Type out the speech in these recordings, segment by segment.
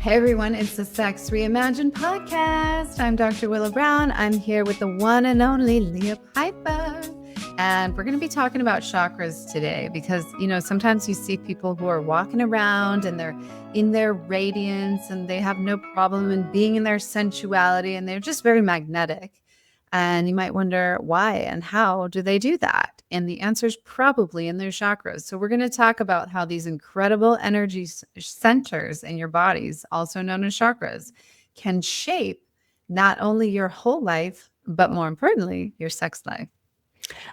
Hey everyone, it's the Sex Reimagined Podcast. I'm Dr. Willow Brown. I'm here with the one and only Leah Piper. And we're going to be talking about chakras today because, sometimes you see people who are walking around and they're in their radiance and they have no problem in being in their sensuality and they're just very magnetic. And you might wonder why and how do they do that? And the answer is probably in their chakras. So we're going to talk about how these incredible energy centers in your bodies, also known as chakras, can shape not only your whole life, but more importantly, your sex life.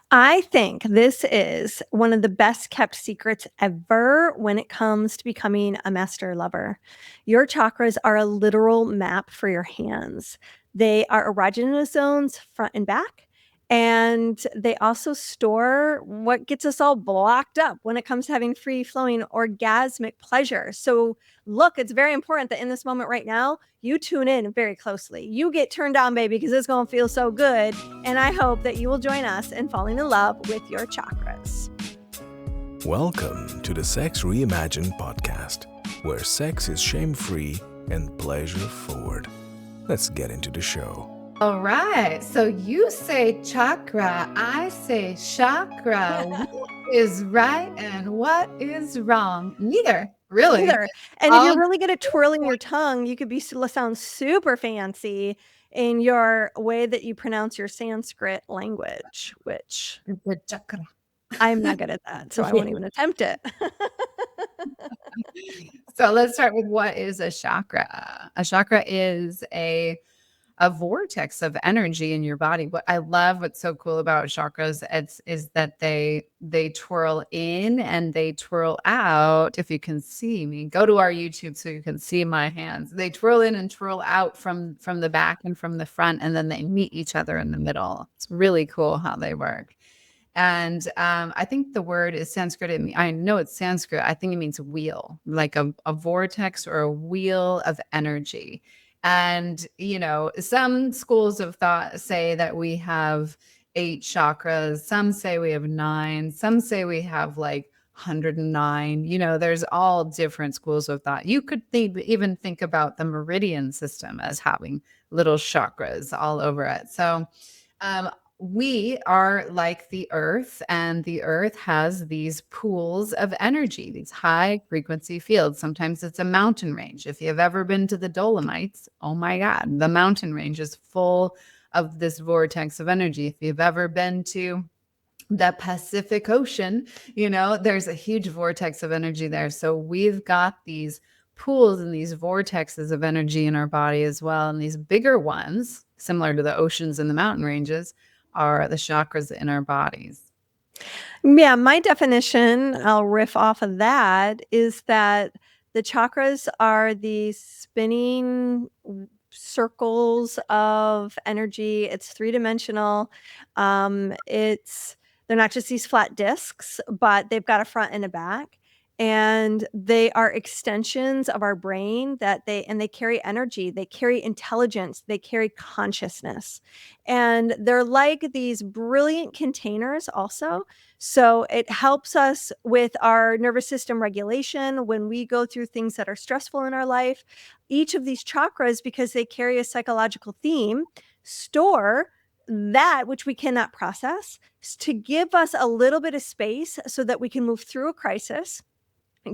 I think this is one of the best kept secrets ever when it comes to becoming a master lover. Your chakras are a literal map for your hands. They are erogenous zones front and back, and they also store what gets us all blocked up when it comes to having free-flowing orgasmic pleasure. So look, it's very important that in this moment right now, you tune in very closely. You get turned on, baby, because it's going to feel so good. And I hope that you will join us in falling in love with your chakras. Welcome to the Sex Reimagined Podcast, where sex is shame-free and pleasure-forward. Let's get into the show. All right. So you say chakra, I say chakra. What is right and what is wrong? Neither, really. Neither. And if you're really good at twirling your tongue, you could sound super fancy in your way that you pronounce your Sanskrit language, which the chakra. I'm not good at that, so I won't even attempt it. So let's start with what is a chakra. A chakra is a vortex of energy in your body. What I love, what's so cool about chakras is that they twirl in and they twirl out. If you can see me, go to our YouTube so you can see my hands. They twirl in and twirl out from the back and from the front, and then they meet each other in the middle. It's really cool how they work. And I think the word is Sanskrit. I know it's Sanskrit. I think it means wheel, like a vortex or a wheel of energy. And, some schools of thought say that we have 8 chakras. Some say we have 9. Some say we have like 109. There's all different schools of thought. You could even think about the meridian system as having little chakras all over it. So, we are like the earth, and the earth has these pools of energy, these high frequency fields. Sometimes it's a mountain range. If you've ever been to the Dolomites, oh my God, the mountain range is full of this vortex of energy. If you've ever been to the Pacific Ocean, there's a huge vortex of energy there. So we've got these pools and these vortexes of energy in our body as well. And these bigger ones, similar to the oceans and the mountain ranges, are the chakras in our bodies. Yeah, my definition, I'll riff off of that, is that the chakras are these spinning circles of energy. It's 3-dimensional. They're not just these flat discs, but they've got a front and a back. And they are extensions of our brain they carry energy, they carry intelligence, they carry consciousness. And they're like these brilliant containers also. So it helps us with our nervous system regulation when we go through things that are stressful in our life. Each of these chakras, because they carry a psychological theme, store that which we cannot process to give us a little bit of space so that we can move through a crisis,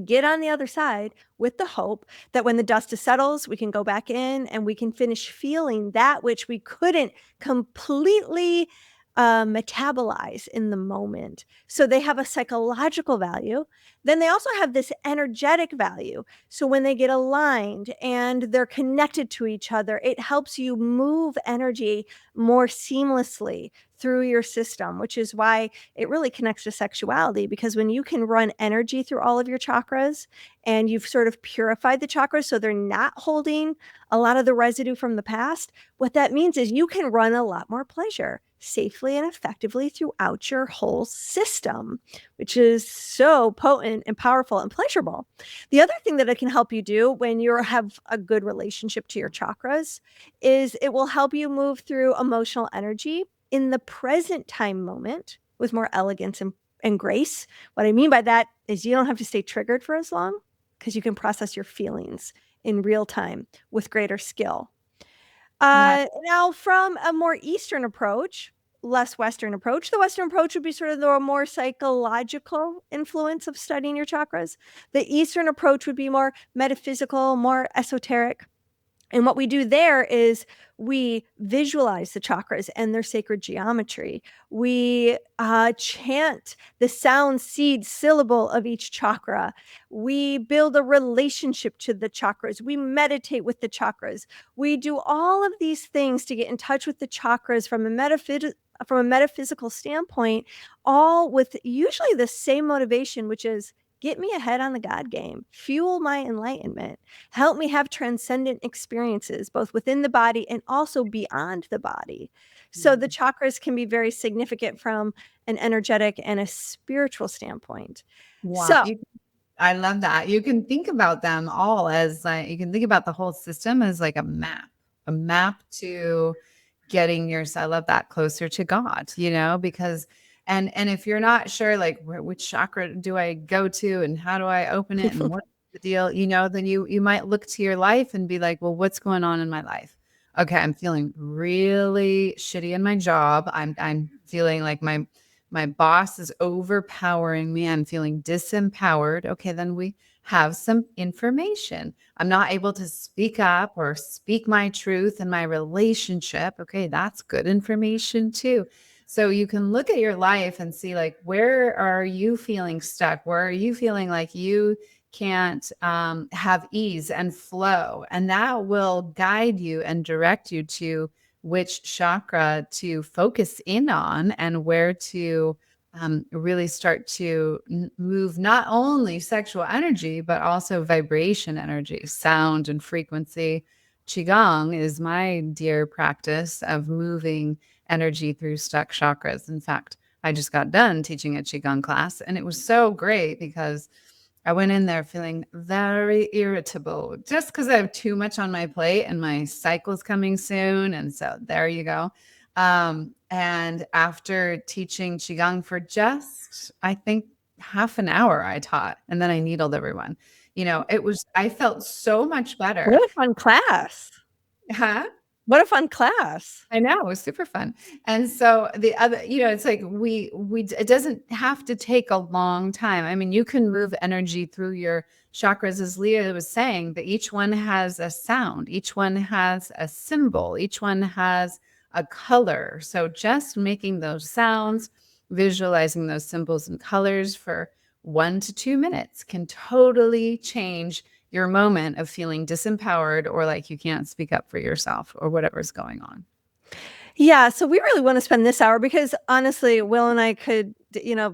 get on the other side with the hope that when the dust settles, we can go back in and we can finish feeling that which we couldn't completely metabolize in the moment. So they have a psychological value. Then they also have this energetic value. So when they get aligned and they're connected to each other, it helps you move energy more seamlessly through your system, which is why it really connects to sexuality, because when you can run energy through all of your chakras and you've sort of purified the chakras so they're not holding a lot of the residue from the past, what that means is you can run a lot more pleasure safely and effectively throughout your whole system, which is so potent and powerful and pleasurable. The other thing that it can help you do when you have a good relationship to your chakras is it will help you move through emotional energy in the present time moment with more elegance and grace. What I mean by that is you don't have to stay triggered for as long because you can process your feelings in real time with greater skill. Yeah. Now, from a more Eastern approach, less Western approach, the Western approach would be sort of the more psychological influence of studying your chakras. The Eastern approach would be more metaphysical, more esoteric. And what we do there is we visualize the chakras and their sacred geometry. We chant the sound, seed, syllable of each chakra. We build a relationship to the chakras. We meditate with the chakras. We do all of these things to get in touch with the chakras from a metaphysical standpoint, all with usually the same motivation, which is get me ahead on the God game, fuel my enlightenment, help me have transcendent experiences, both within the body and also beyond the body. So the chakras can be very significant from an energetic and a spiritual standpoint. Wow. So I love that. You can think about them all as like, you can think about the whole system as like a map to getting yourself, I love that, closer to God, because, and if you're not sure, like which chakra do I go to and how do I open it and what's the deal, then you might look to your life and be like, well, what's going on in my life? Okay. I'm feeling really shitty in my job. I'm feeling like my boss is overpowering me. I'm feeling disempowered. Okay, then we have some information. I'm not able to speak up or speak my truth in my relationship. Okay, that's good information too. So you can look at your life and see, like, where are you feeling stuck? Where are you feeling like you can't have ease and flow? And that will guide you and direct you to which chakra to focus in on and where to really start to move not only sexual energy, but also vibration energy, sound and frequency. Qigong is my dear practice of moving energy through stuck chakras. In fact, I just got done teaching a Qigong class, and it was so great because I went in there feeling very irritable just because I have too much on my plate and my cycle's coming soon. And so there you go. And after teaching Qigong for just, I think, half an hour, I taught, and then I needled everyone. I felt so much better. what a fun class. Huh? What a fun class. I know, it was super fun. And so the other, it's like it doesn't have to take a long time. I mean, you can move energy through your chakras, as Leah was saying, that each one has a sound, each one has a symbol, each one has a color. So just making those sounds, visualizing those symbols and colors for 1 to 2 minutes can totally change your moment of feeling disempowered or like you can't speak up for yourself or whatever's going on. Yeah, so we really want to spend this hour because honestly, Will and I could,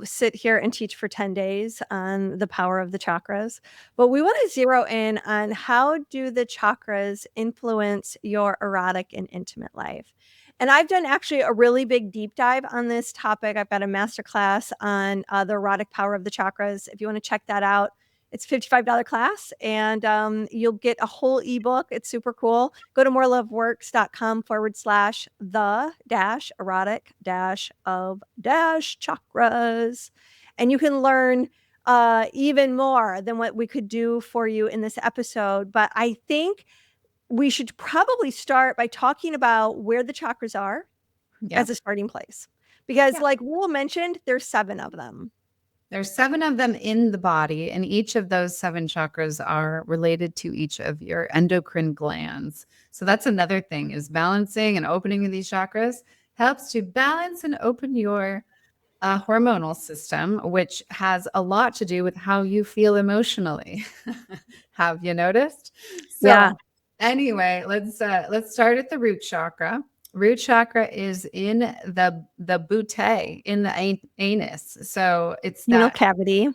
sit here and teach for 10 days on the power of the chakras. But we want to zero in on how do the chakras influence your erotic and intimate life. And I've done actually a really big deep dive on this topic. I've got a masterclass on the erotic power of the chakras. If you want to check that out, it's a $55 class, and you'll get a whole ebook. It's super cool. Go to moreloveworks.com/the-erotic-of-chakras. And you can learn even more than what we could do for you in this episode. But I think we should probably start by talking about where the chakras are as a starting place. Because like Will mentioned, there's 7 of them. There's 7 of them in the body, and each of those 7 chakras are related to each of your endocrine glands. So that's another thing, is balancing and opening these chakras helps to balance and open your hormonal system, which has a lot to do with how you feel emotionally. Have you noticed? So anyway, let's start at the root chakra. Root chakra is in the butte, in the anus. So it's that cavity.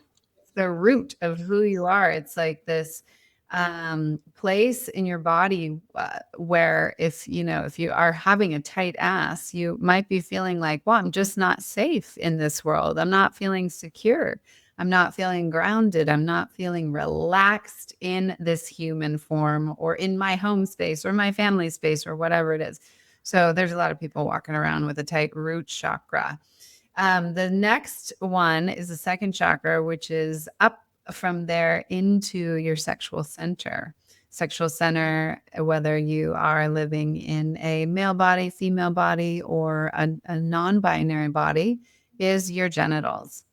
The root of who you are. It's like this place in your body where if you are having a tight ass, you might be feeling like, well, I'm just not safe in this world. I'm not feeling secure. I'm not feeling grounded. I'm not feeling relaxed in this human form or in my home space or my family space or whatever it is. So there's a lot of people walking around with a tight root chakra. The next one is the second chakra, which is up from there into your sexual center. sexual center, whether you are living in a male body, female body, or a non-binary body, is your genitals.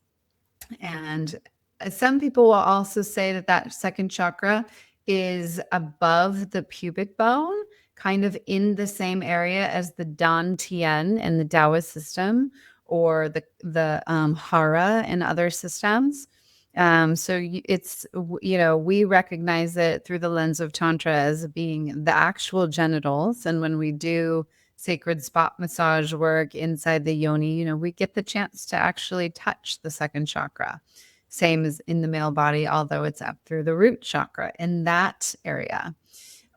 And some people will also say that that second chakra is above the pubic bone, kind of in the same area as the Dantian in the Taoist system, or the Hara in other systems. So we recognize it through the lens of Tantra as being the actual genitals. And when we do sacred spot massage work inside the yoni, we get the chance to actually touch the second chakra. Same as in the male body, although it's up through the root chakra in that area.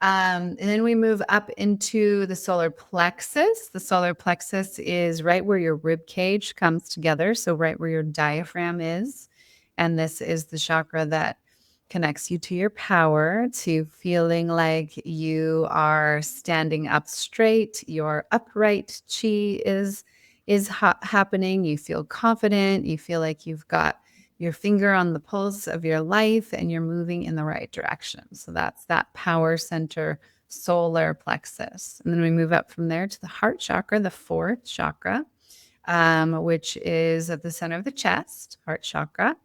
And then we move up into the solar plexus. The solar plexus is right where your rib cage comes together. So right where your diaphragm is. And this is the chakra that connects you to your power, to feeling like you are standing up straight, your upright chi is happening. You feel confident. You feel like you've got your finger on the pulse of your life and you're moving in the right direction. So that's that power center, solar plexus. And then we move up from there to the heart chakra, the fourth chakra, which is at the center of the chest, heart chakra.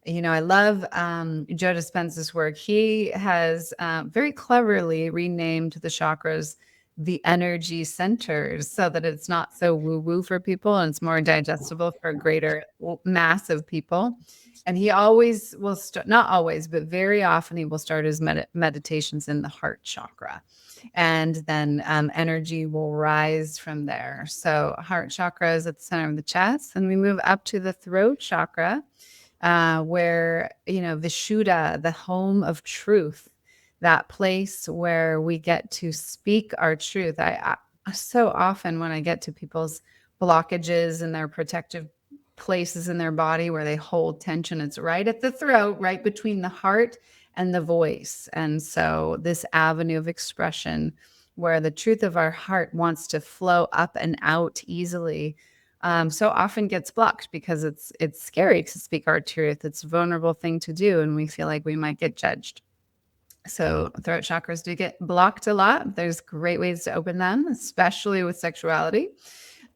I love Joe Dispenza's work. He has very cleverly renamed the chakras the energy centers so that it's not so woo-woo for people and it's more digestible for a greater mass of people. And he always will not always, but very often he will start his meditations in the heart chakra. And then energy will rise from there. So heart chakra is at the center of the chest. And we move up to the throat chakra, where, Vishuddha, the home of truth, that place where we get to speak our truth. I so often when I get to people's blockages and their protective places in their body where they hold tension, it's right at the throat, right between the heart and the voice. And so this avenue of expression where the truth of our heart wants to flow up and out easily, so often gets blocked because it's scary to speak our truth. It's a vulnerable thing to do, and we feel like we might get judged. So throat chakras do get blocked a lot. There's great ways to open them, especially with sexuality.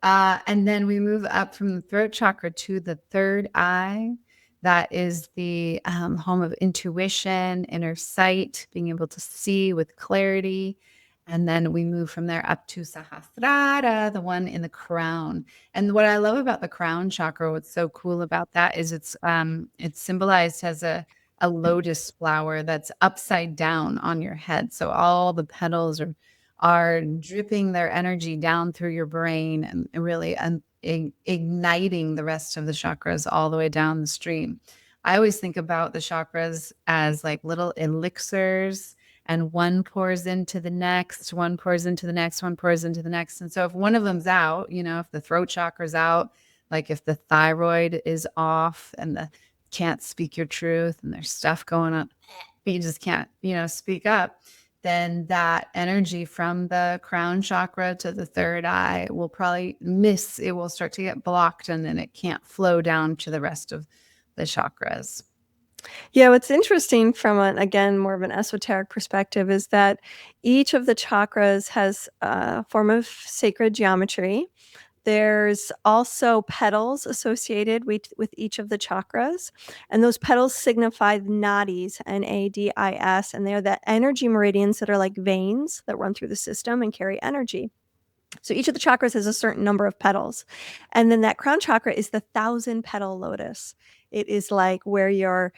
And then we move up from the throat chakra to the third eye. That is the home of intuition, inner sight, being able to see with clarity. And then we move from there up to Sahasrara, the one in the crown. And what I love about the crown chakra, what's so cool about that is it's symbolized as a lotus flower that's upside down on your head. So all the petals are dripping their energy down through your brain and really igniting the rest of the chakras all the way down the stream. I always think about the chakras as like little elixirs, and one pours into the next, one pours into the next, one pours into the next. And so if one of them's out, if the throat chakra's out, like if the thyroid is off and the can't speak your truth and there's stuff going on, you just can't, speak up, then that energy from the crown chakra to the third eye will probably it will start to get blocked, and then it can't flow down to the rest of the chakras. Yeah, what's interesting from again, more of an esoteric perspective is that each of the chakras has a form of sacred geometry. There's also petals associated with each of the chakras, and those petals signify the nadis, Nadis, and they're the energy meridians that are like veins that run through the system and carry energy. So each of the chakras has a certain number of petals. And then that crown chakra is the 1,000-petal lotus. It is like where your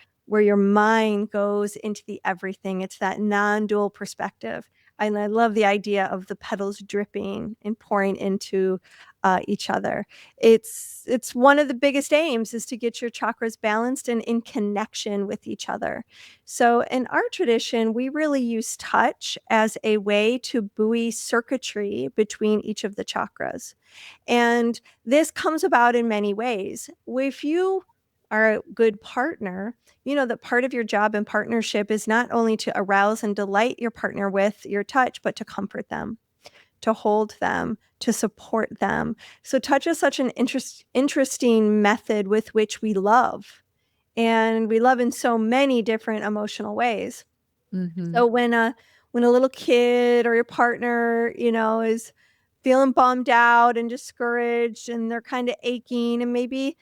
mind goes into the everything. It's that non-dual perspective. And I love the idea of the petals dripping and pouring into each other. It's one of the biggest aims is to get your chakras balanced and in connection with each other. So in our tradition, we really use touch as a way to buoy circuitry between each of the chakras. And this comes about in many ways. If you are a good partner, that part of your job in partnership is not only to arouse and delight your partner with your touch, but to comfort them, to hold them, to support them. So touch is such an interesting method with which we love. And we love in so many different emotional ways. Mm-hmm. So when when a little kid or your partner, is feeling bummed out and discouraged and they're kind of aching, and maybe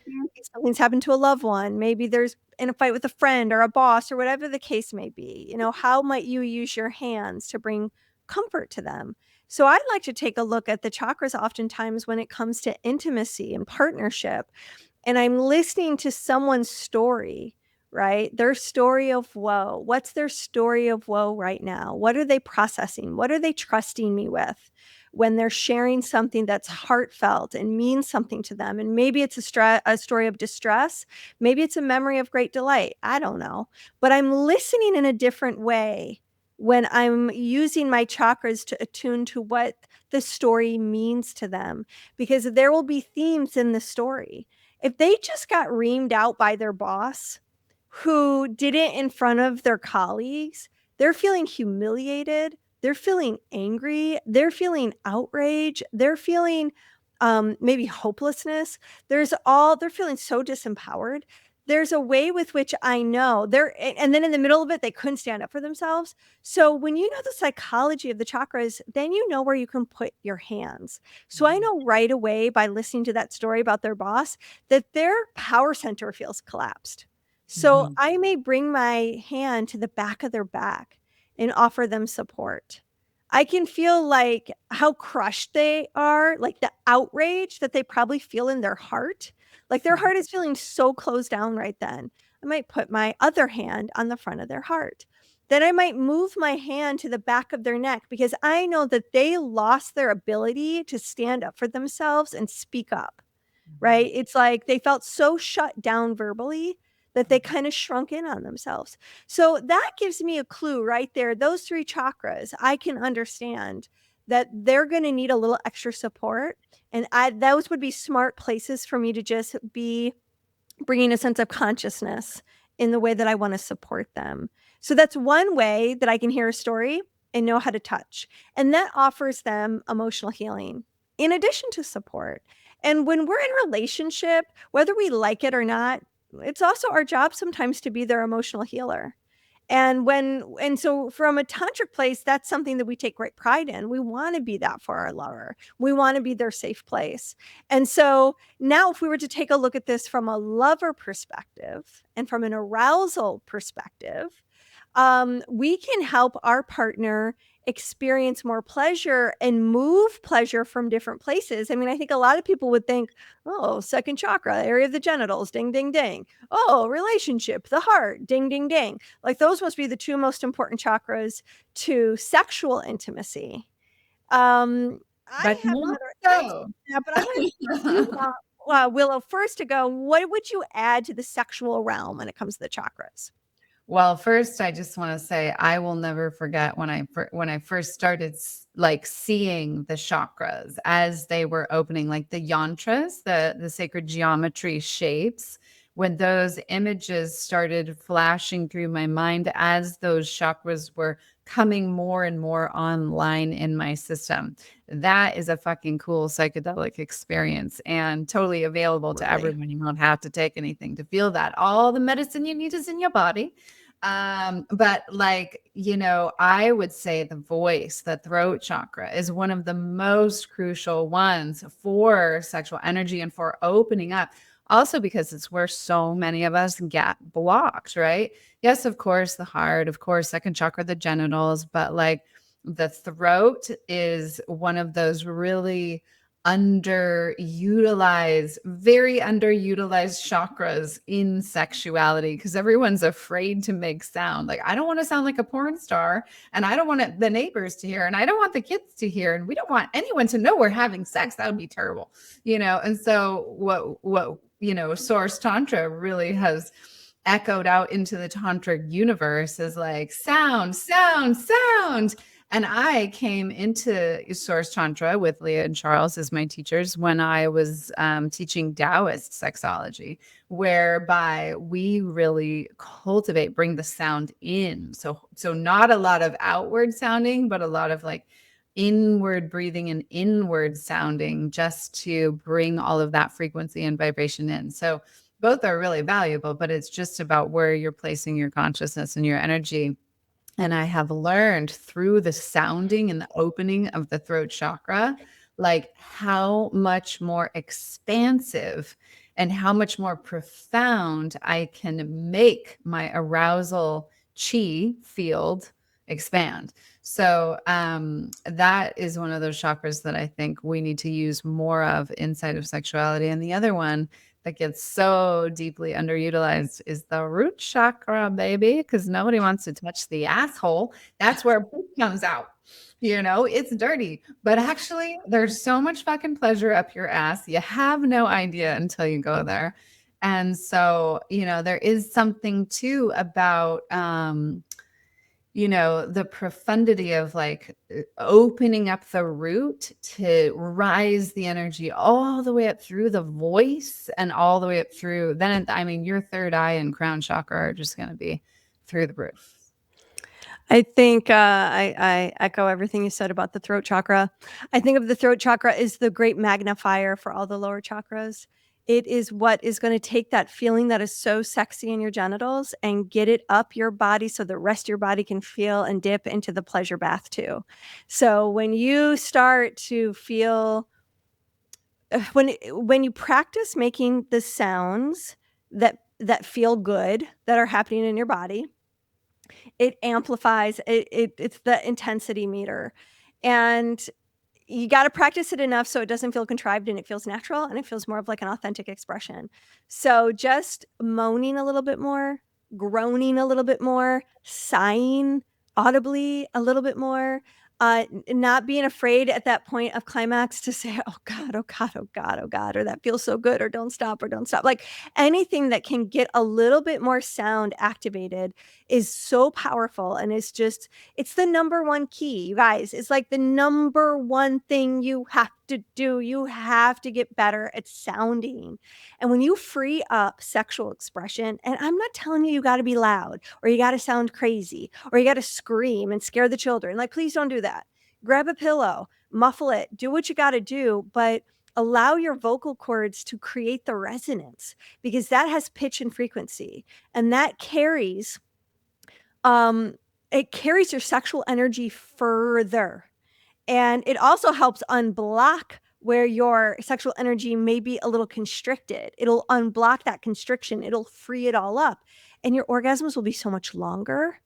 something's happened to a loved one. Maybe there's in a fight with a friend or a boss or whatever the case may be. How might you use your hands to bring comfort to them? So I'd like to take a look at the chakras oftentimes when it comes to intimacy and partnership. And I'm listening to someone's story, right? Their story of woe. What's their story of woe right now? What are they processing? What are they trusting me with when they're sharing something that's heartfelt and means something to them? And maybe it's a story of distress. Maybe it's a memory of great delight. I don't know. But I'm listening in a different way when I'm using my chakras to attune to what the story means to them, because there will be themes in the story. If they just got reamed out by their boss who did it in front of their colleagues, they're feeling humiliated, they're feeling angry, they're feeling outrage, they're feeling maybe hopelessness. They're feeling so disempowered. There's a way with which I know and then in the middle of it, they couldn't stand up for themselves. So when you know the psychology of the chakras, then you know where you can put your hands. So I know right away by listening to that story about their boss that their power center feels collapsed. So I may bring my hand to the back of their back and offer them support. I can feel like how crushed they are, like the outrage that they probably feel in their heart. Like their heart is feeling so closed down right then. I might put my other hand on the front of their heart. Then I might move my hand to the back of their neck because I know that they lost their ability to stand up for themselves and speak up, right? It's like they felt so shut down verbally that they kind of shrunk in on themselves. So that gives me a clue right there. Those 3 chakras, I can understand that they're going to need a little extra support. And those would be smart places for me to just be bringing a sense of consciousness in the way that I want to support them. So that's one way that I can hear a story and know how to touch. And that offers them emotional healing in addition to support. And when we're in relationship, whether we like it or not, it's also our job sometimes to be their emotional healer. And so from a tantric place, that's something that we take great pride in. We want to be that for our lover. We want to be their safe place. And so now if we were to take a look at this from a lover perspective and from an arousal perspective, we can help our partner experience more pleasure and move pleasure from different places. I mean, I think a lot of people would think, oh, second chakra, area of the genitals, ding, ding, ding. Oh, relationship, the heart, ding, ding, ding. Like those must be the 2 most important chakras to sexual intimacy. I But have more another, so. yeah, but I want you, Willow, first to go, what would you add to the sexual realm when it comes to the chakras? Well, first, I just want to say I will never forget when I first started like seeing the chakras as they were opening, like the yantras, the sacred geometry shapes. When those images started flashing through my mind as those chakras were coming more and more online in my system, that is a fucking cool psychedelic experience and totally available to everyone. You don't have to take anything to feel that. All the medicine you need is in your body. But like, I would say the voice, the throat chakra is one of the most crucial ones for sexual energy and for opening up. Also, because it's where so many of us get blocked, right? Yes, of course, the heart, of course, second chakra, the genitals, but like the throat is one of those really very underutilized chakras in sexuality, because everyone's afraid to make sound. Like, I don't want to sound like a porn star, and I don't want the neighbors to hear, and I don't want the kids to hear, and we don't want anyone to know we're having sex. That would be terrible, And so what Source Tantra really has echoed out into the tantric universe is like sound, sound, sound. And I came into Source Tantra with Leah and Charles as my teachers when I was teaching Taoist sexology, whereby we really bring the sound in. So not a lot of outward sounding, but a lot of like inward breathing and inward sounding, just to bring all of that frequency and vibration in. So both are really valuable, but it's just about where you're placing your consciousness and your energy. And I have learned through the sounding and the opening of the throat chakra, like how much more expansive and how much more profound I can make my arousal chi field expand. So that is one of those chakras that I think we need to use more of inside of sexuality. And the other one that gets so deeply underutilized is the root chakra, baby, because nobody wants to touch the asshole. That's where poop comes out. It's dirty, but actually, there's so much fucking pleasure up your ass. You have no idea until you go there. And so, there is something too about, the profundity of like opening up the root to rise the energy all the way up through the voice and all the way up through. Then, I mean, your third eye and crown chakra are just going to be through the roof. I think I echo everything you said about the throat chakra. I think of the throat chakra as the great magnifier for all the lower chakras. It is what is going to take that feeling that is so sexy in your genitals and get it up your body so the rest of your body can feel and dip into the pleasure bath too. So when you start to feel, when you practice making the sounds that feel good, that are happening in your body, it amplifies it's the intensity meter. And you got to practice it enough so it doesn't feel contrived and it feels natural and it feels more of like an authentic expression. So just moaning a little bit more, groaning a little bit more, sighing audibly a little bit more, not being afraid at that point of climax to say, oh God, oh God, oh God, oh God, or that feels so good, or don't stop. Like anything that can get a little bit more sound activated is so powerful. And it's the number one key, you guys. It's like the number one thing you have to do. You have to get better at sounding. And when you free up sexual expression, and I'm not telling you got to be loud or you got to sound crazy or you got to scream and scare the children. Like, please don't do that. Grab a pillow, muffle it, do what you got to do, but allow your vocal cords to create the resonance, because that has pitch and frequency, and that carries your sexual energy further. And it also helps unblock where your sexual energy may be a little constricted. It'll unblock that constriction. It'll free it all up. And your orgasms will be so much longer.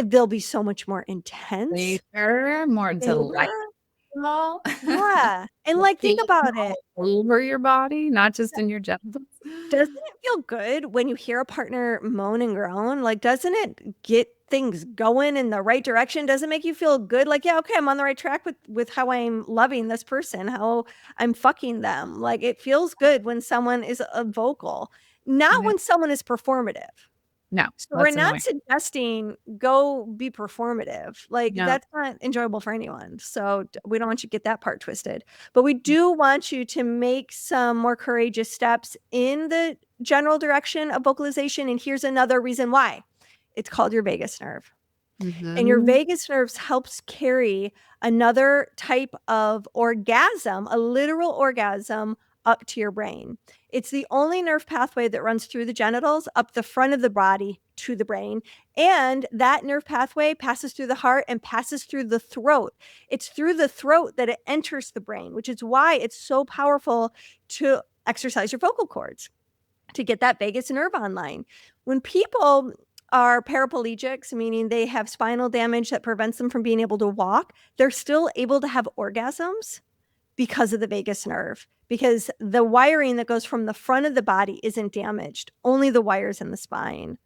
They'll be so much more intense. Later, more delightful. Yeah. And like, think about it. Over your body, not just in your genitals. Doesn't it feel good when you hear a partner moan and groan? Like, doesn't it get things going in the right direction? Does it make you feel good? Like, yeah, okay, I'm on the right track with how I'm loving this person, how I'm fucking them. Like, it feels good when someone is vocal, not when someone is performative. No. So we're not suggesting go be performative. Like, that's not enjoyable for anyone. So we don't want you to get that part twisted. But we do want you to make some more courageous steps in the general direction of vocalization. And here's another reason why. It's called your vagus nerve. And your vagus nerves helps carry another type of orgasm, a literal orgasm, up to your brain. It's the only nerve pathway that runs through the genitals, up the front of the body to the brain. And that nerve pathway passes through the heart and passes through the throat. It's through the throat that it enters the brain, which is why it's so powerful to exercise your vocal cords, to get that vagus nerve online. When people are paraplegics, meaning they have spinal damage that prevents them from being able to walk, they're still able to have orgasms because of the vagus nerve, because the wiring that goes from the front of the body isn't damaged, only the wires in the spine.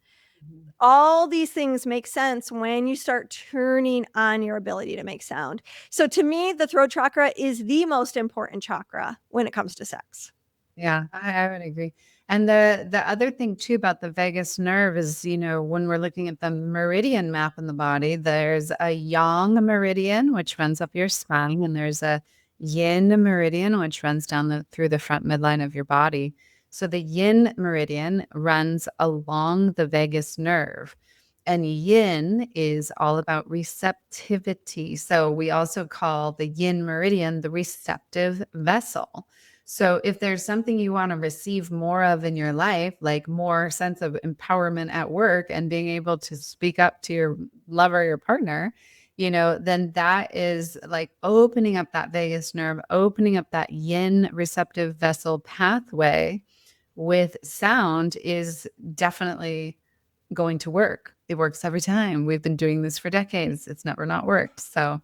All these things make sense when you start turning on your ability to make sound. So to me, the throat chakra is the most important chakra when it comes to sex. Yeah, I would agree. And the other thing too about the vagus nerve is, when we're looking at the meridian map in the body, there's a yang meridian, which runs up your spine, and there's a yin meridian, which runs down through the front midline of your body. So the yin meridian runs along the vagus nerve, and yin is all about receptivity. So we also call the yin meridian the receptive vessel. So if there's something you want to receive more of in your life, like more sense of empowerment at work and being able to speak up to your lover, your partner, then that is like opening up that vagus nerve, opening up that yin receptive vessel pathway with sound is definitely going to work. It works every time. We've been doing this for decades. It's never not worked. So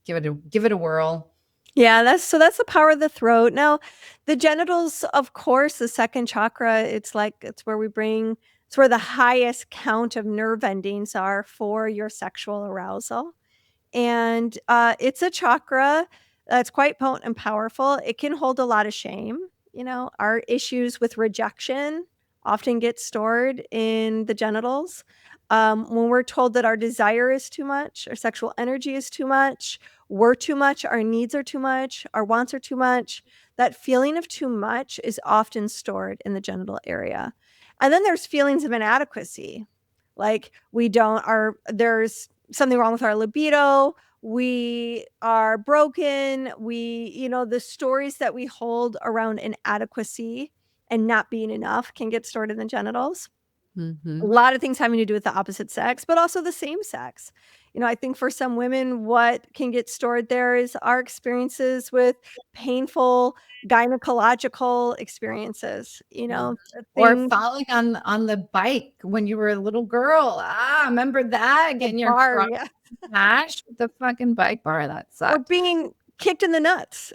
give it a whirl. Yeah, that's the power of the throat. Now, the genitals, of course, the second chakra, it's where it's where the highest count of nerve endings are for your sexual arousal. And it's a chakra that's quite potent and powerful. It can hold a lot of shame. Our issues with rejection often get stored in the genitals. When we're told that our desire is too much, our sexual energy is too much, we're too much, our needs are too much, our wants are too much, that feeling of too much is often stored in the genital area. And then there's feelings of inadequacy. Like there's something wrong with our libido. We are broken. The stories that we hold around inadequacy and not being enough can get stored in the genitals. Mm-hmm. A lot of things having to do with the opposite sex, but also the same sex. I think for some women, what can get stored there is our experiences with painful gynecological experiences, Or falling on the bike when you were a little girl. Remember that? Getting your bar, crotch smashed with the fucking bike bar. That or sucked. being kicked in the nuts,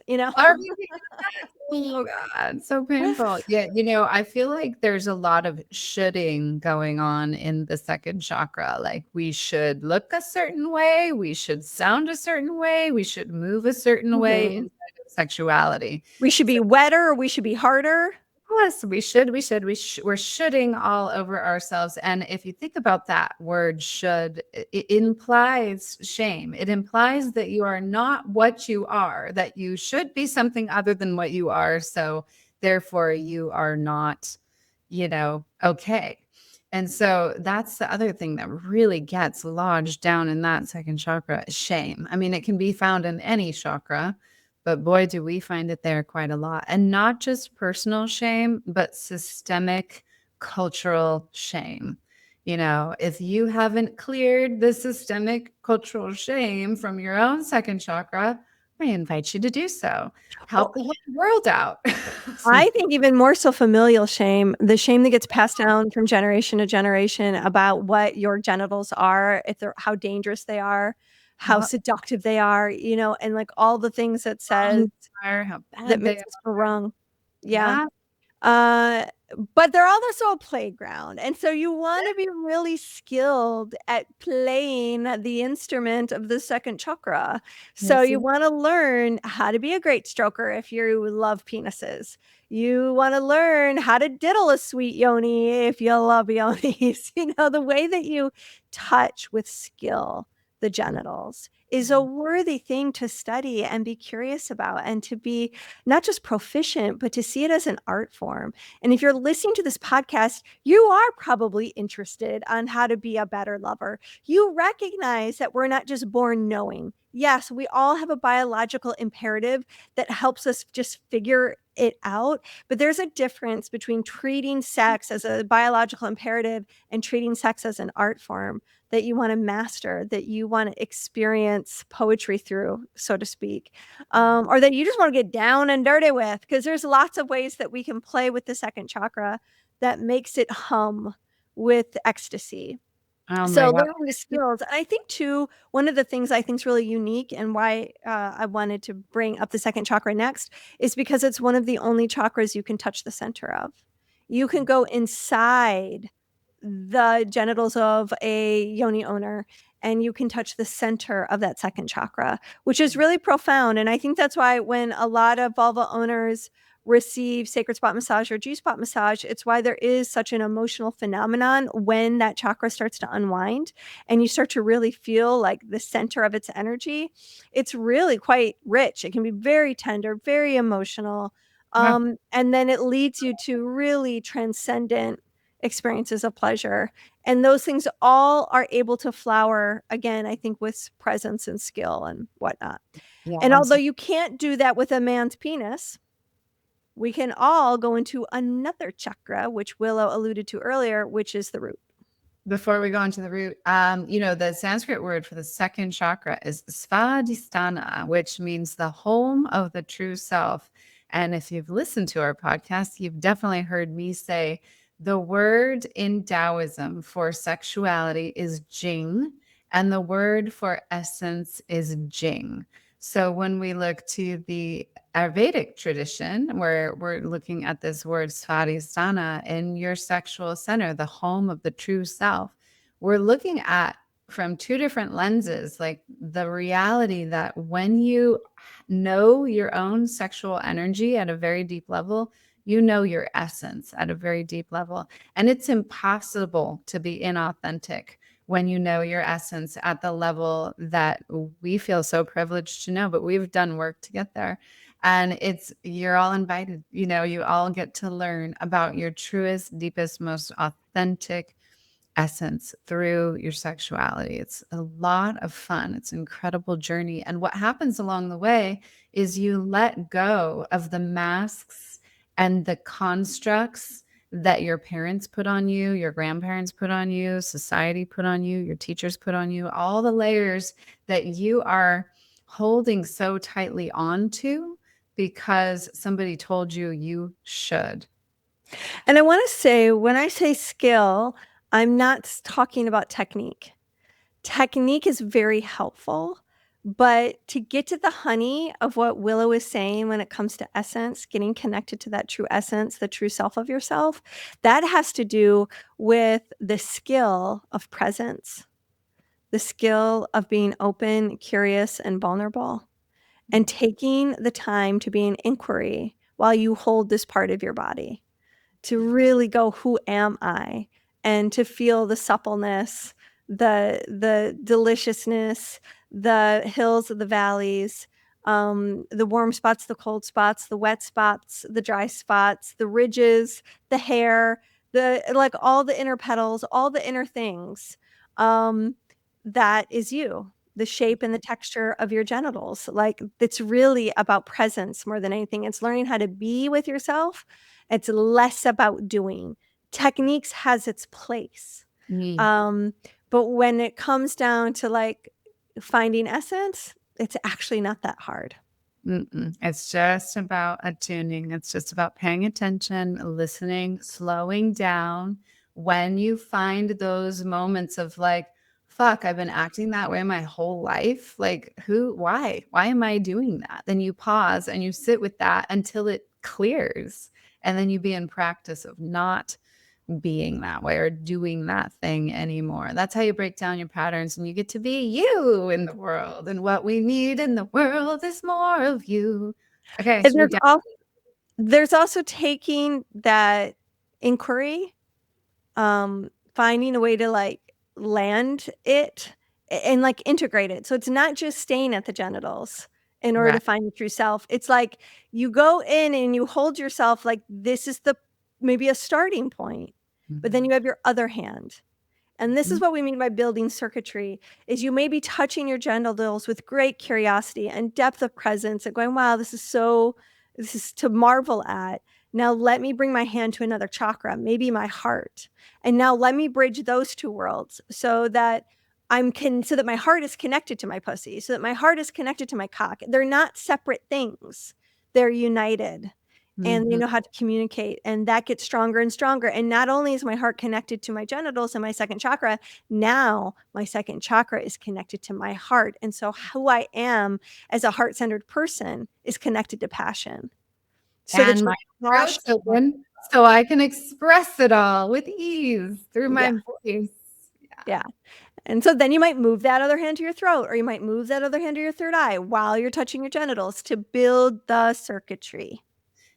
Oh God, so painful. Yeah, I feel like there's a lot of shoulding going on in the second chakra. Like we should look a certain way, we should sound a certain way, we should move a certain way inside of sexuality. We should be wetter, or we should be harder. Yes, we're shoulding all over ourselves. And if you think about that word should, it implies shame. It implies that you are not what you are, that you should be something other than what you are. So therefore you are not, okay. And so that's the other thing that really gets lodged down in that second chakra, shame. I mean, it can be found in any chakra, but boy, do we find it there quite a lot. And not just personal shame, but systemic cultural shame. If you haven't cleared the systemic cultural shame from your own second chakra, I invite you to do so. Help the whole world out. I think even more so familial shame, the shame that gets passed down from generation to generation about what your genitals are, how dangerous they are, how seductive they are, and like all the things that says how bad that makes they us wrong. Yeah. But they're also a playground. And so you want to be really skilled at playing the instrument of the second chakra. So you want to learn how to be a great stroker if you love penises. You want to learn how to diddle a sweet yoni if you love yonis. The way that you touch with skill the genitals is a worthy thing to study and be curious about, and to be not just proficient, but to see it as an art form. And if you're listening to this podcast, you are probably interested on how to be a better lover. You recognize that we're not just born knowing. Yes, we all have a biological imperative that helps us just figure it out. But there's a difference between treating sex as a biological imperative and treating sex as an art form that you want to master, that you want to experience poetry through, so to speak, or that you just want to get down and dirty with, because there's lots of ways that we can play with the second chakra that makes it hum with ecstasy. So learning the skills. And I think too, one of the things I think is really unique and why I wanted to bring up the second chakra next is because it's one of the only chakras you can touch the center of. You can go inside the genitals of a yoni owner and you can touch the center of that second chakra, which is really profound. And I think that's why when a lot of vulva owners receive sacred spot massage or G-spot massage, it's why there is such an emotional phenomenon when that chakra starts to unwind and you start to really feel like the center of its energy. It's really quite rich. It can be very tender, very emotional. And then it leads you to really transcendent experiences of pleasure. And those things all are able to flower, again, I think, with presence and skill and whatnot. And although you can't do that with a man's penis, we can all go into another chakra, which Willow alluded to earlier, which is the root. Before we go into the root, the Sanskrit word for the second chakra is svadhisthana, which means the home of the true self. And if you've listened to our podcast, you've definitely heard me say the word in Taoism for sexuality is jing, and the word for essence is jing. So when we look to the Ayurvedic tradition, where we're looking at this word svadhisthana in your sexual center, the home of the true self, we're looking at from two different lenses, like the reality that when you know your own sexual energy at a very deep level, you know your essence at a very deep level. And it's impossible to be inauthentic when you know your essence at the level that we feel so privileged to know, but we've done work to get there. And you're all invited, you all get to learn about your truest, deepest, most authentic essence through your sexuality. It's a lot of fun. It's an incredible journey. And what happens along the way is you let go of the masks and the constructs that your parents put on you, your grandparents put on you, society put on you, your teachers put on you, all the layers that you are holding so tightly onto because somebody told you you should. And I want to say, when I say skill, I'm not talking about technique. Technique is very helpful, but to get to the honey of what Willow is saying when it comes to essence, getting connected to that true essence, the true self of yourself, that has to do with the skill of presence, the skill of being open, curious, and vulnerable, and taking the time to be in inquiry while you hold this part of your body, to really go, who am I? And to feel the suppleness, the deliciousness, the hills, the valleys, the warm spots, the cold spots, the wet spots, the dry spots, the ridges, the hair, all the inner petals, all the inner things. That is you. The shape and the texture of your genitals. Like, it's really about presence more than anything. It's learning how to be with yourself. It's less about doing. Techniques has its place. But when it comes down to finding essence, it's actually not that hard. It's just about attuning. It's just about paying attention, listening, slowing down. When you find those moments of fuck, I've been acting that way my whole life. Why am I doing that? Then you pause and you sit with that until it clears. And then you be in practice of not being that way or doing that thing anymore. That's how you break down your patterns, and you get to be you in the world. And what we need in the world is more of you. Okay. And there's also taking that inquiry, finding a way to land it and integrate it. So it's not just staying at the genitals in order to find the true self. It's like you go in and you hold yourself like this is maybe a starting point, but then you have your other hand. And this is what we mean by building circuitry, is you may be touching your genitals with great curiosity and depth of presence and going, wow, this is to marvel at. Now let me bring my hand to another chakra, maybe my heart. And now let me bridge those two worlds so that my heart is connected to my pussy, so that my heart is connected to my cock. They're not separate things. They're united. And they know how to communicate, and that gets stronger and stronger. And not only is my heart connected to my genitals and my second chakra, now my second chakra is connected to my heart. And so who I am as a heart-centered person is connected to passion. So and my throat's open so I can express it all with ease through my voice. Yeah. And so then you might move that other hand to your throat, or you might move that other hand to your third eye while you're touching your genitals to build the circuitry.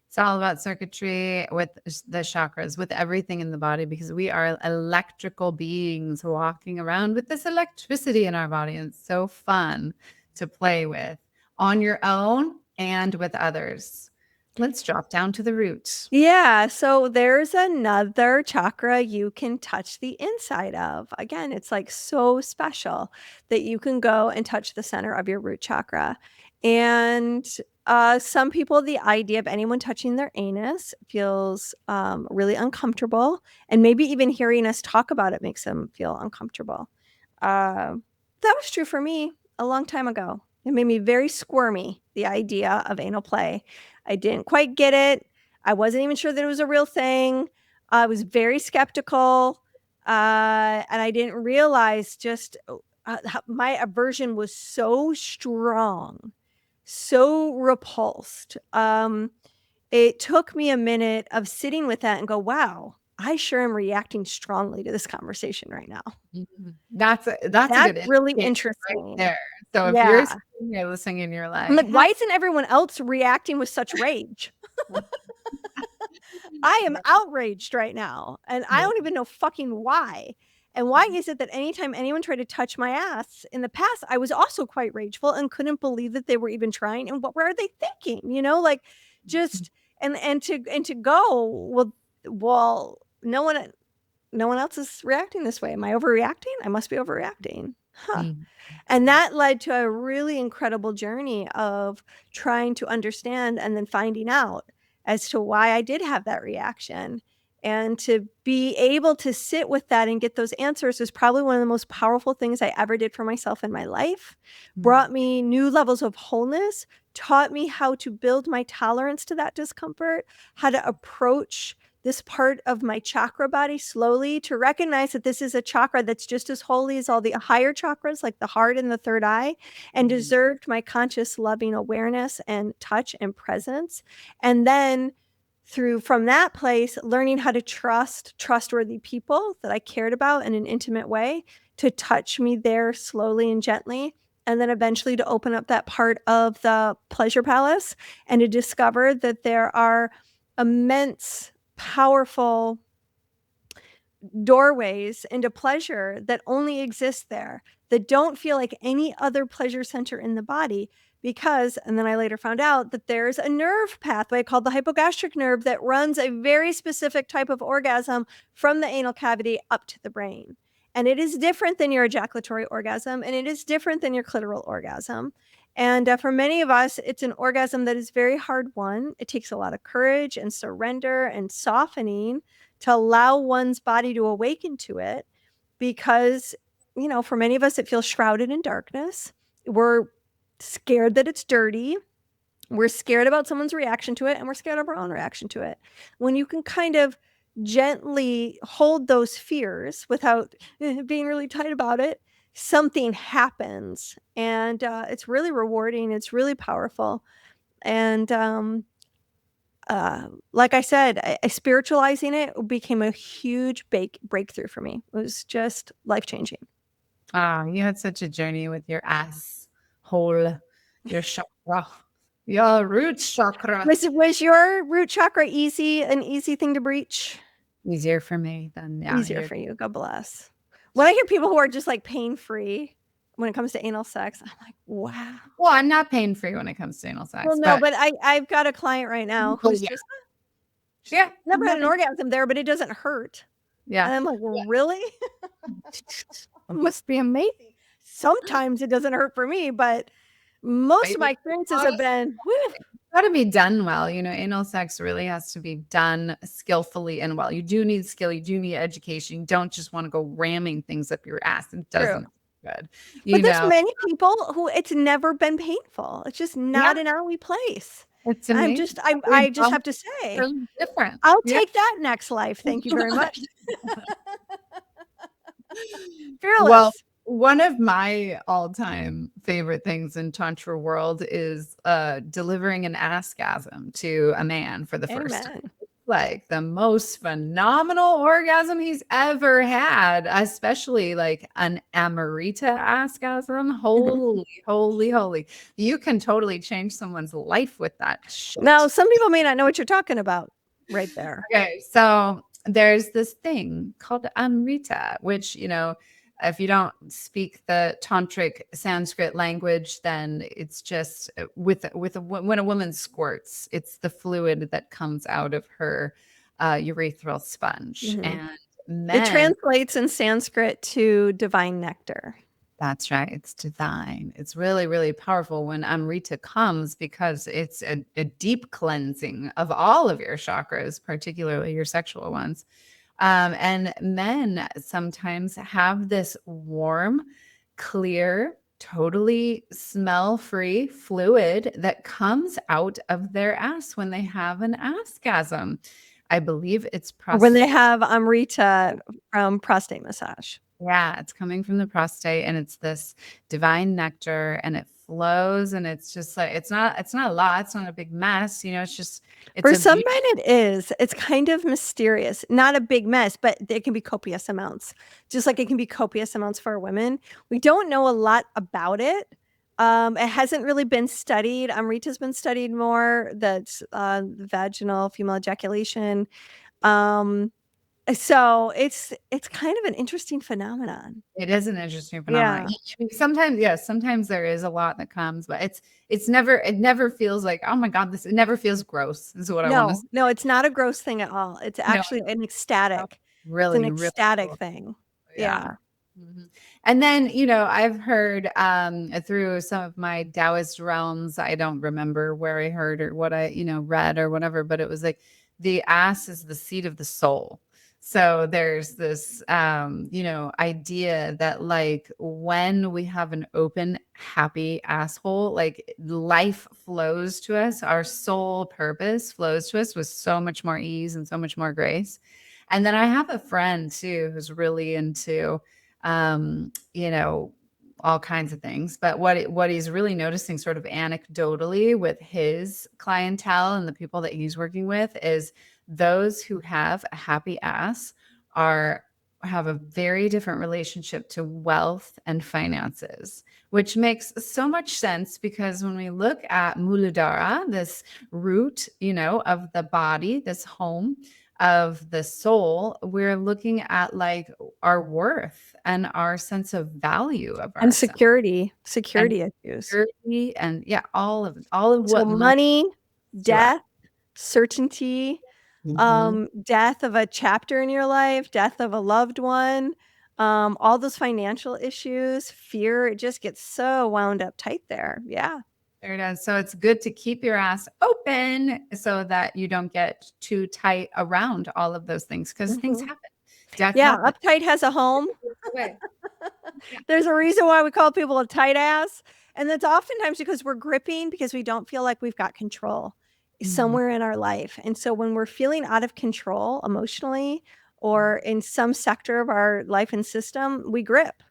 It's all about circuitry with the chakras, with everything in the body, because we are electrical beings walking around with this electricity in our body. And it's so fun to play with on your own and with others. Let's drop down to the root. Yeah. So there's another chakra you can touch the inside of. Again, it's so special that you can go and touch the center of your root chakra. And some people, the idea of anyone touching their anus feels really uncomfortable. And maybe even hearing us talk about it makes them feel uncomfortable. That was true for me a long time ago. It made me very squirmy, the idea of anal play. I didn't quite get it. I wasn't even sure that it was a real thing. I was very skeptical. And I didn't realize just my aversion was so strong, so repulsed. It took me a minute of sitting with that and go, wow, I sure am reacting strongly to this conversation right now. That's a That's good really indicator interesting. right there. So if Yeah. you're sitting here listening and you're I'm like, like, why isn't everyone else reacting with such rage? I am outraged right now, and I don't even know fucking why. And why is it that anytime anyone tried to touch my ass in the past, I was also quite rageful and couldn't believe that they were even trying, and what were they thinking? You know, like just and to go, well, no one else is reacting this way. Am I overreacting? I must be overreacting. Huh. And that led to a really incredible journey of trying to understand and then finding out as to why I did have that reaction. And to be able to sit with that and get those answers is probably one of the most powerful things I ever did for myself in my life. Brought me new levels of wholeness, taught me how to build my tolerance to that discomfort, how to approach this part of my chakra body slowly, to recognize that this is a chakra that's just as holy as all the higher chakras, like the heart and the third eye, and deserved my conscious, loving awareness and touch and presence. And then from that place, learning how to trust trustworthy people that I cared about in an intimate way to touch me there slowly and gently. And then eventually to open up that part of the pleasure palace and to discover that there are immense, powerful doorways into pleasure that only exist there, that don't feel like any other pleasure center in the body. Because, and then I later found out that there's a nerve pathway called the hypogastric nerve that runs a very specific type of orgasm from the anal cavity up to the brain. And it is different than your ejaculatory orgasm, and it is different than your clitoral orgasm. And for many of us, it's an orgasm that is very hard won. It takes a lot of courage and surrender and softening to allow one's body to awaken to it, because, you know, for many of us, it feels shrouded in darkness. We're scared that it's dirty. We're scared about someone's reaction to it, and we're scared of our own reaction to it. When you can kind of gently hold those fears without being really tight about it, something happens, and it's really rewarding. It's really powerful. And like I said, spiritualizing it became a huge breakthrough for me. It was just life-changing. you had such a journey with your asshole, your chakra, your root chakra. Was your root chakra an easy thing to breach? Easier for me than Easier for you. God bless. When I hear people who are just like pain-free when it comes to anal sex, I'm like, wow. Well, I'm not pain-free when it comes to anal sex. Well, no, but I've got a client right now who's just never had an orgasm there, but it doesn't hurt. Yeah. And I'm like, well, really? It must be amazing. Sometimes it doesn't hurt for me, but most of my experiences have been, it's got to be done well. You know, anal sex really has to be done skillfully and well. You do need skill. You do need education. You don't just want to go ramming things up your ass. It doesn't good. But there's many people who it's never been painful. It's just not an owie place. It's amazing. I just have to say, really different. I'll take that next life. Thank you very much. Fearless. Well, one of my all-time favorite things in Tantra world is delivering an assgasm to a man for the first time. Like the most phenomenal orgasm he's ever had, especially like an Amrita assgasm. Holy. You can totally change someone's life with that shit. Now, some people may not know what you're talking about right there. Okay, so there's this thing called Amrita, which, you know, if you don't speak the tantric Sanskrit language, then it's just when a woman squirts, it's the fluid that comes out of her urethral sponge. And it translates in Sanskrit to divine nectar. That's right. It's divine. It's really, really powerful when Amrita comes because it's a deep cleansing of all of your chakras, particularly your sexual ones. And men sometimes have this warm, clear, totally smell-free fluid that comes out of their ass when they have an assgasm. I believe it's Or when they have Amrita from prostate massage. yeah, it's coming from the prostate and it's this divine nectar and it flows and it's just like it's not a lot, it's not a big mess, it's just For it's a some men it is. It's kind of mysterious. Not a big mess, but it can be copious amounts. Just like it can be copious amounts for women. We don't know a lot about it. It hasn't really been studied. Amrita's been studied more. That's vaginal female ejaculation. So it's kind of an interesting phenomenon. It is an interesting phenomenon. Sometimes there is a lot that comes, but it never feels like, oh my God, it never feels gross, is what I want to say. No, it's not a gross thing at all. It's actually an ecstatic. Really, it's an ecstatic cool thing. Yeah. Mm-hmm. And then, I've heard through some of my Taoist realms, I don't remember where I heard or what I, read or whatever, but it was like the ass is the seat of the soul. So there's this, idea that like when we have an open, happy asshole, like life flows to us, our soul purpose flows to us with so much more ease and so much more grace. And then I have a friend too who's really into, all kinds of things. But what he's really noticing sort of anecdotally with his clientele and the people that he's working with is those who have a happy ass have a very different relationship to wealth and finances, which makes so much sense because when we look at Muladhara, this root, of the body, this home of the soul, we're looking at like our worth and our sense of value of and ourselves. security issues. Security and all of so what money, death, certainty, Mm-hmm. death of a chapter in your life, death of a loved one, all those financial issues, fear, it just gets so wound up tight there. Yeah. There it is. So it's good to keep your ass open so that you don't get too tight around all of those things because things happen. Death happens. Uptight has a home. There's a reason why we call people a tight ass. And that's oftentimes because we're gripping because we don't feel like we've got control somewhere in our life. And so when we're feeling out of control emotionally or in some sector of our life and system, we grip.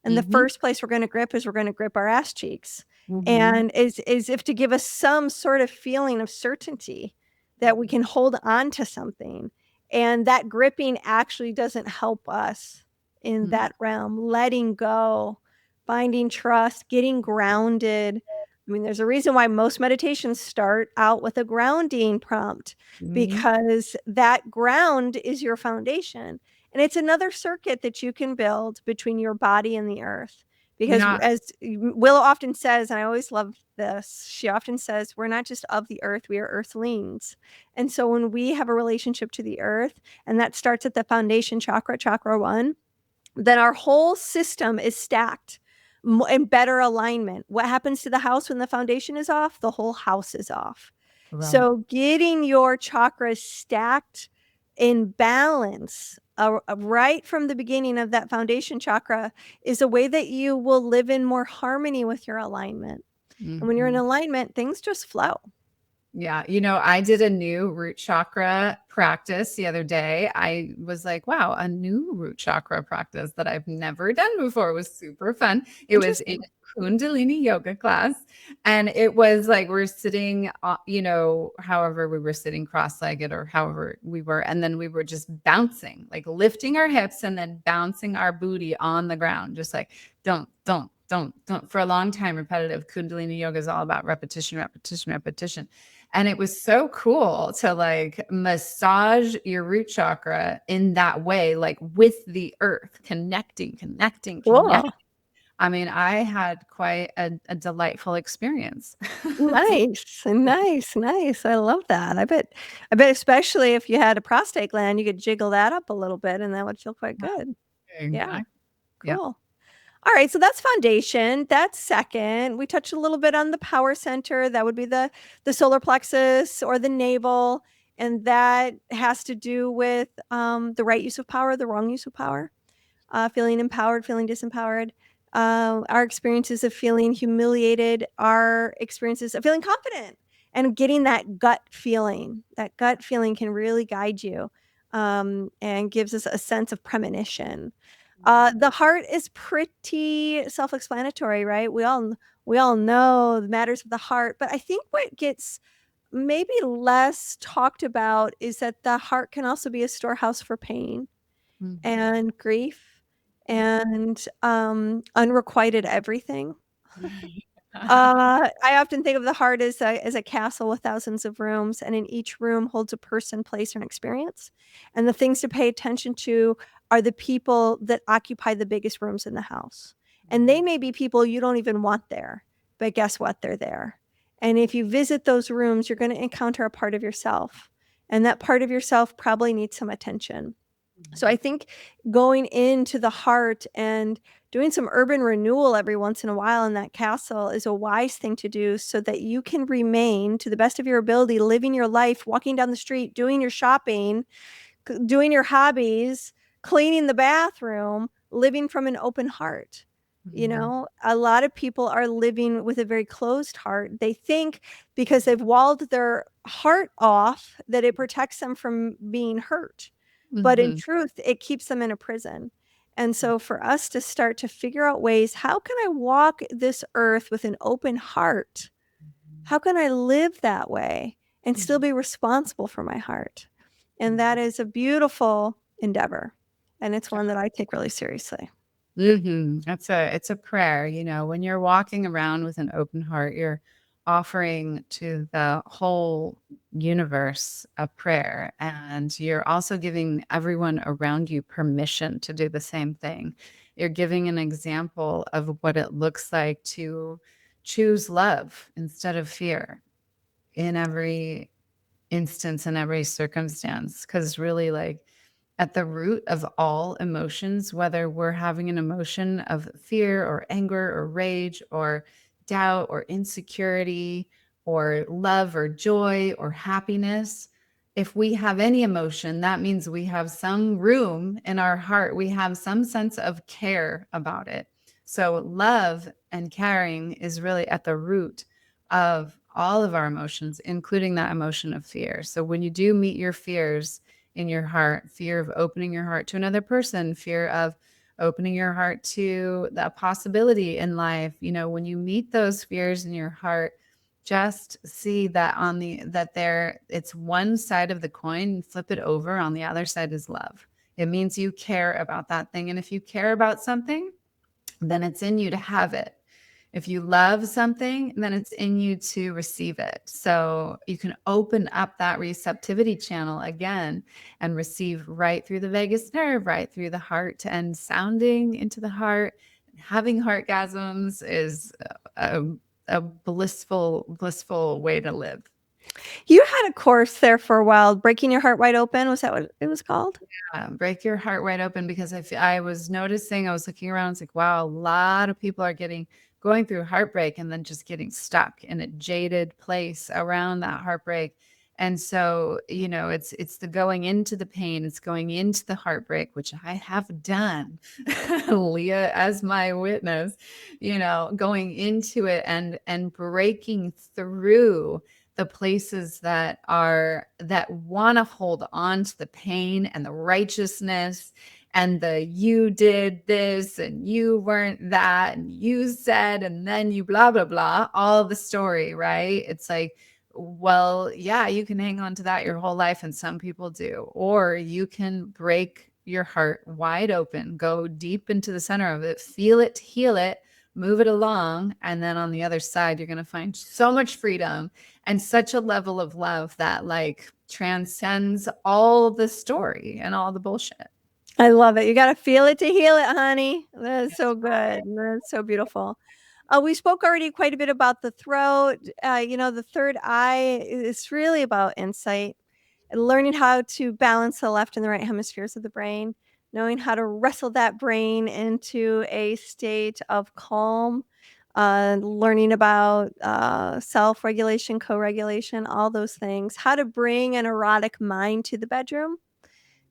And the first place we're going to grip is we're going to grip our ass cheeks. And is if to give us some sort of feeling of certainty that we can hold on to something. And that gripping actually doesn't help us in that realm, letting go, finding trust, getting grounded. I mean, there's a reason why most meditations start out with a grounding prompt because that ground is your foundation. And it's another circuit that you can build between your body and the earth. Because as Willow often says, and I always love this, she often says, we're not just of the earth, we are earthlings. And so when we have a relationship to the earth, and that starts at the foundation chakra, chakra 1, then our whole system is stacked in better alignment. What happens to the house when the foundation is off? The whole house is off. Right. So getting your chakras stacked in balance right from the beginning of that foundation chakra is a way that you will live in more harmony with your alignment. And when you're in alignment, things just flow. Yeah. I did a new root chakra practice the other day. I was like, wow, a new root chakra practice that I've never done before. It was super fun. It was a Kundalini yoga class. And it was like, we're sitting, however we were sitting cross-legged or however we were. And then we were just bouncing, like lifting our hips and then bouncing our booty on the ground. Just like, don't. For a long time, repetitive Kundalini yoga is all about repetition. And it was so cool to like massage your root chakra in that way, like with the earth, connecting. Cool. I mean, I had quite a delightful experience. Nice. I love that. I bet especially if you had a prostate gland, you could jiggle that up a little bit and that would feel quite good. Exactly. Yeah. Cool. All right, so that's foundation. That's second. We touched a little bit on the power center. That would be the solar plexus or the navel, and that has to do with the right use of power, the wrong use of power, feeling empowered, feeling disempowered. Our experiences of feeling humiliated, our experiences of feeling confident, and getting that gut feeling. That gut feeling can really guide you and gives us a sense of premonition. The heart is pretty self-explanatory, right? We all know the matters of the heart, but I think what gets maybe less talked about is that the heart can also be a storehouse for pain and grief and unrequited everything. I often think of the heart as a castle with thousands of rooms, and in each room holds a person, place, or an experience. And the things to pay attention to are the people that occupy the biggest rooms in the house. And they may be people you don't even want there, but guess what? They're there. And if you visit those rooms, you're going to encounter a part of yourself. And that part of yourself probably needs some attention. So I think going into the heart and doing some urban renewal every once in a while in that castle is a wise thing to do so that you can remain, to the best of your ability, living your life, walking down the street, doing your shopping, doing your hobbies, cleaning the bathroom, living from an open heart. You know, a lot of people are living with a very closed heart. They think because they've walled their heart off that it protects them from being hurt. But in truth, it keeps them in a prison. And so for us to start to figure out ways, how can I walk this earth with an open heart? How can I live that way and still be responsible for my heart? And that is a beautiful endeavor. And it's one that I take really seriously. It's a prayer. You know, when you're walking around with an open heart, you're offering to the whole universe a prayer, and you're also giving everyone around you permission to do the same thing. You're giving an example of what it looks like to choose love instead of fear in every instance, in every circumstance, because really, like, at the root of all emotions, whether we're having an emotion of fear or anger or rage or doubt or insecurity or love or joy or happiness, if we have any emotion, that means we have some room in our heart. We have some sense of care about it. So love and caring is really at the root of all of our emotions, including that emotion of fear. So when you do meet your fears in your heart, fear of opening your heart to another person, fear of opening your heart to the possibility in life, you know, when you meet those fears in your heart, just see that it's one side of the coin, flip it over, on the other side is love. It means you care about that thing. And if you care about something, then it's in you to have it. If you love something, then it's in you to receive it. So you can open up that receptivity channel again and receive right through the vagus nerve, right through the heart, and sounding into the heart. Having heartgasms is a blissful way to live. You had a course there for a while, Breaking Your Heart Wide Open. Was that what it was called? Break your heart wide open, because I was noticing, I was looking around, it's like, wow, a lot of people are going through heartbreak and then just getting stuck in a jaded place around that heartbreak. And so, you know, it's the going into the pain, it's going into the heartbreak, which I have done, Leah as my witness, you know, going into it and breaking through the places that want to hold on to the pain and the righteousness and the you did this and you weren't that and you said and then you blah blah blah, all the story, right? It's like, well, yeah, you can hang on to that your whole life, and some people do, or you can break your heart wide open, go deep into the center of it, feel it, heal it, move it along, and then on the other side you're going to find so much freedom and such a level of love that like transcends all the story and all the bullshit. I love it. You got to feel it to heal it, honey. That's so good. That's so beautiful. We spoke already quite a bit about the throat. You know, the third eye is really about insight and learning how to balance the left and the right hemispheres of the brain. knowing how to wrestle that brain into a state of calm, learning about self-regulation, co-regulation, all those things, how to bring an erotic mind to the bedroom.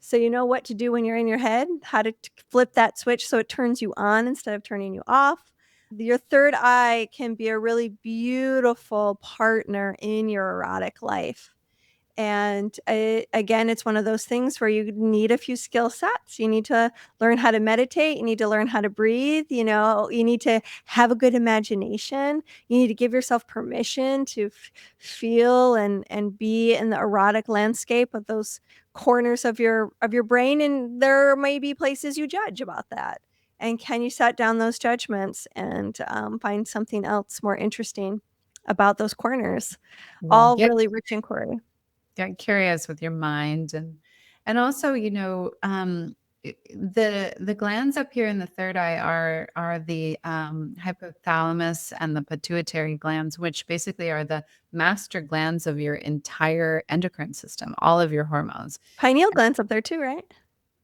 So you know what to do when you're in your head, how to flip that switch so it turns you on instead of turning you off. Your third eye can be a really beautiful partner in your erotic life. And again, it's one of those things where you need a few skill sets. You need to learn how to meditate. You need to learn how to breathe. You need to have a good imagination. You need to give yourself permission to feel and be in the erotic landscape of those corners of your brain. And there may be places you judge about that. And can you set down those judgments and find something else more interesting about those corners? All Get really rich inquiry. curious with your mind, and also, the glands up here in the third eye are the hypothalamus and the pituitary glands, which basically are the master glands of your entire endocrine system, all of your hormones. Pineal glands up there too, right?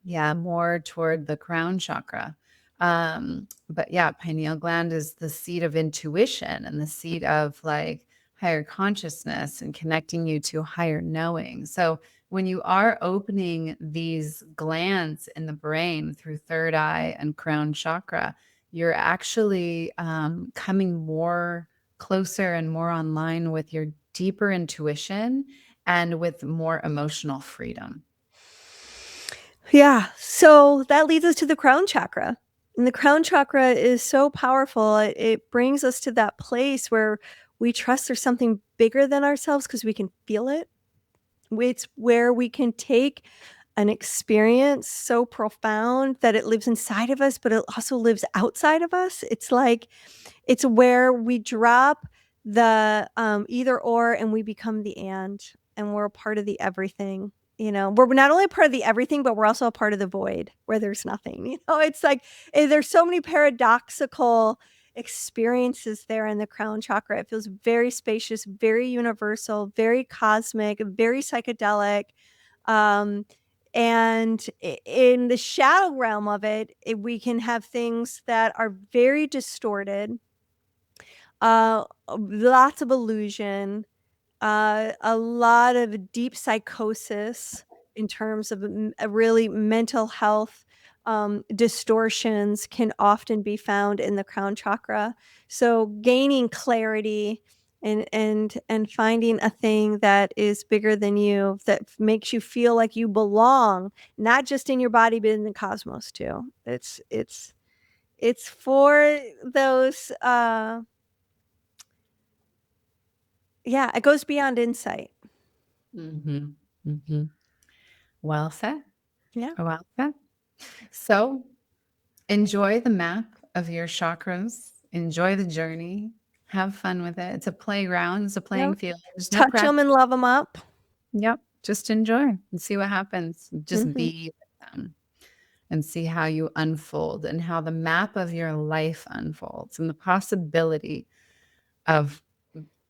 Yeah, more toward the crown chakra. But yeah, pineal gland is the seat of intuition and the seat of like higher consciousness and connecting you to higher knowing. So when you are opening these glands in the brain through third eye and crown chakra, you're actually coming more closer and more online with your deeper intuition and with more emotional freedom. Yeah. So that leads us to the crown chakra. And the crown chakra is so powerful. It brings us to that place where we trust there's something bigger than ourselves because we can feel it. It's where we can take an experience so profound that it lives inside of us, but it also lives outside of us. It's like, it's where we drop the either or and we become the and we're a part of the everything. We're not only a part of the everything, but we're also a part of the void where there's nothing. It's like there's so many paradoxical experiences there in the crown chakra. It feels very spacious, very universal, very cosmic, very psychedelic. And in the shadow realm of it, we can have things that are very distorted, lots of illusion, a lot of deep psychosis in terms of really mental health distortions can often be found in the crown chakra. So gaining clarity and finding a thing that is bigger than you, that makes you feel like you belong, not just in your body, but in the cosmos too. It's for those, yeah, it goes beyond insight. Mm-hmm. Mm-hmm. Well said. Yeah. Well said. So enjoy the map of your chakras. Enjoy the journey. Have fun with it. It's a playground. It's a playing field. There's no Touch them and love them up. Yep. Just enjoy and see what happens. Just Mhm. be with them and see how you unfold and how the map of your life unfolds and the possibility of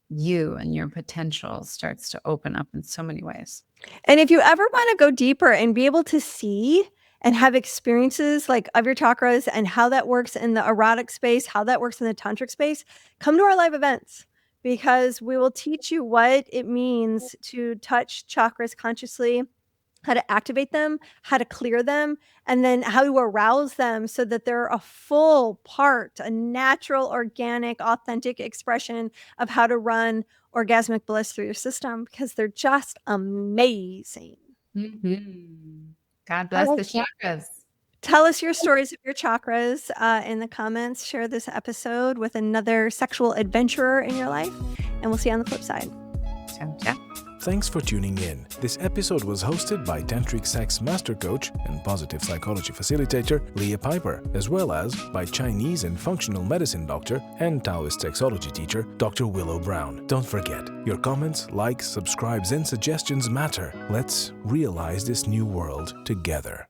you and your potential starts to open up in so many ways. And if you ever want to go deeper and be able to see and have experiences like of your chakras and how that works in the erotic space, how that works in the tantric space, come to our live events, because we will teach you what it means to touch chakras consciously, how to activate them, how to clear them, and then how to arouse them so that they're a full part, a natural, organic, authentic expression of how to run orgasmic bliss through your system, because they're just amazing. Mm-hmm. God bless the chakras. Tell us your stories of your chakras in the comments. Share this episode with another sexual adventurer in your life, and we'll see you on the flip side. Ciao, ciao. Thanks for tuning in. This episode was hosted by Tantric Sex Master Coach and Positive Psychology Facilitator Leah Piper, as well as by Chinese and Functional Medicine Doctor and Taoist Sexology Teacher Dr. Willow Brown. Don't forget, your comments, likes, subscribes, and suggestions matter. Let's realize this new world together.